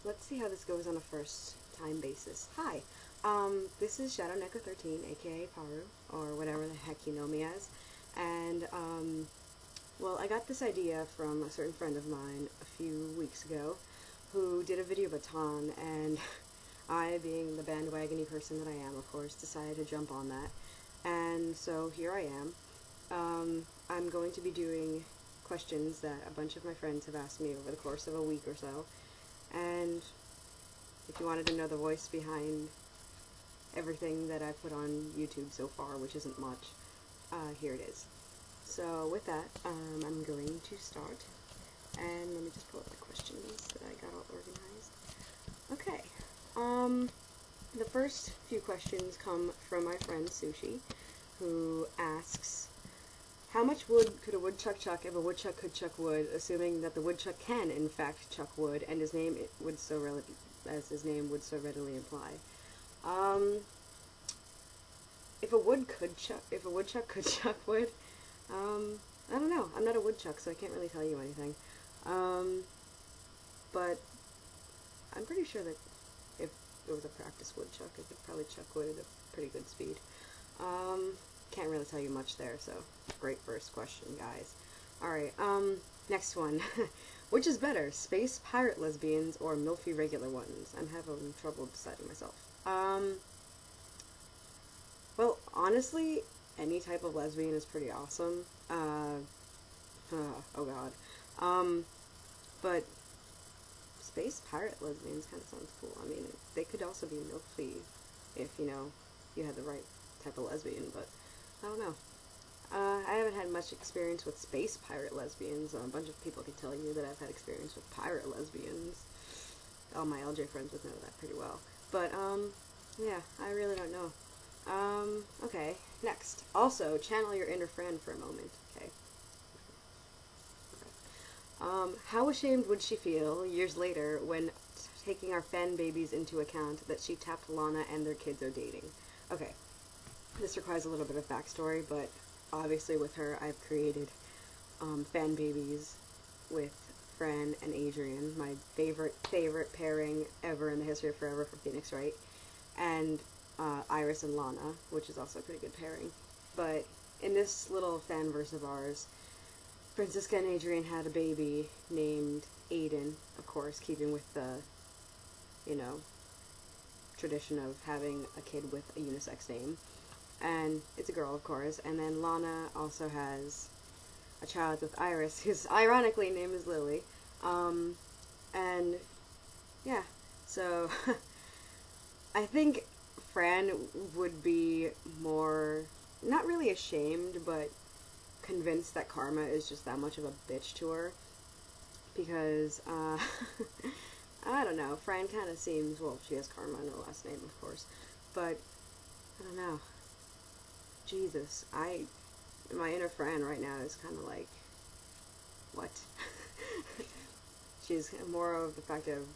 let's see how this goes on a first time basis. Hi, this is ShadowNeco13, aka Paru, or whatever the heck you know me as, and, well, I got this idea from a certain friend of mine a few weeks ago, who did a video Baton, and I, being the bandwagony person that I am, of course, decided to jump on that, and so here I am. I'm going to be doing questions that a bunch of my friends have asked me over the course of a week or so, and if you wanted to know the voice behind everything that I've put on YouTube so far, which isn't much, here it is. So with that, I'm going to start, and let me just pull up the questions that I got all organized. Okay, the first few questions come from my friend Sushi, who asks, how much wood could a woodchuck chuck if a woodchuck could chuck wood, assuming that the woodchuck can, in fact, chuck wood, and his name would so readily imply? If a woodchuck could chuck wood, I don't know. I'm not a woodchuck, so I can't really tell you anything. But I'm pretty sure that if it was a practice woodchuck, it could probably chuck wood at a pretty good speed. Can't really tell you much there, so great first question, guys. Alright, next one. Which is better, space pirate lesbians or milfy regular ones? I'm having trouble deciding myself. Well, honestly, any type of lesbian is pretty awesome. Oh god. But space pirate lesbians kind of sounds cool. I mean, they could also be milfy if, you know, you had the right type of lesbian, but I don't know. I haven't had much experience with space pirate lesbians. A bunch of people can tell you that I've had experience with pirate lesbians. All my LJ friends would know that pretty well. But, yeah, I really don't know. Okay, next. Also, channel your inner friend for a moment, okay? How ashamed would she feel, years later, when taking our fan babies into account, that she tapped Lana and their kids are dating? Okay, this requires a little bit of backstory, but obviously with her, I've created, fan babies with Fran and Adrian, my favorite pairing ever in the history of forever for Phoenix Wright, and Iris and Lana, which is also a pretty good pairing. But in this little fan verse of ours, Francisca and Adrian had a baby named Aiden, of course, keeping with the, you know, tradition of having a kid with a unisex name. And it's a girl, of course. And then Lana also has a child with Iris, whose ironically name is Lily. And yeah, so I think Fran would be more, not really ashamed, but convinced that Karma is just that much of a bitch to her. Because, I don't know, Fran kind of seems, well, she has Karma in her last name, of course, but, I don't know. Jesus, my inner Fran right now is kind of like, what? She's more of the fact of,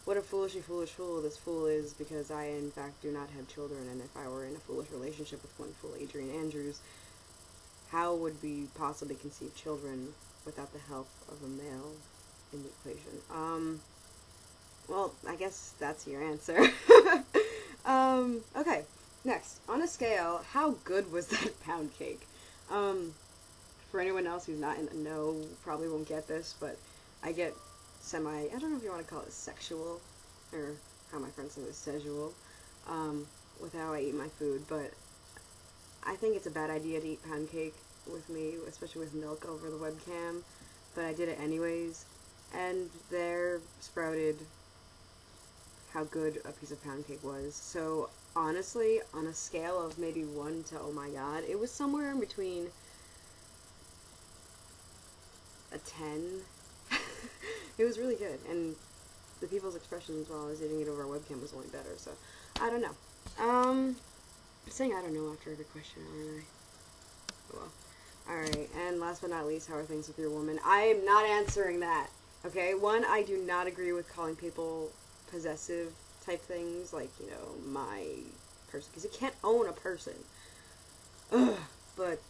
what a foolish fool this fool is, because I, in fact, do not have children, and if I were in a foolish relationship with one fool Adrian Andrews, how would we possibly conceive children without the help of a male in the equation? Well, I guess that's your answer. Okay, next. On a scale, how good was that pound cake? For anyone else who's not in the know, probably won't get this, but I get I don't know if you want to call it sexual, or how my friends say it, sexual, with how I eat my food, but I think it's a bad idea to eat pound cake with me, especially with milk over the webcam, but I did it anyways, and there sprouted how good a piece of pound cake was. So honestly, on a scale of maybe 1 to oh my god, it was somewhere in between a 10. It was really good, and the people's expressions while I was eating it over a webcam was only better, so I don't know. I'm saying I don't know after every question, aren't I? Well, alright, and last but not least, how are things with your woman? I am not answering that, okay? One, I do not agree with calling people possessive type things, like, you know, my person, because you can't own a person. Ugh, but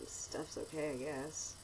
stuff's okay, I guess.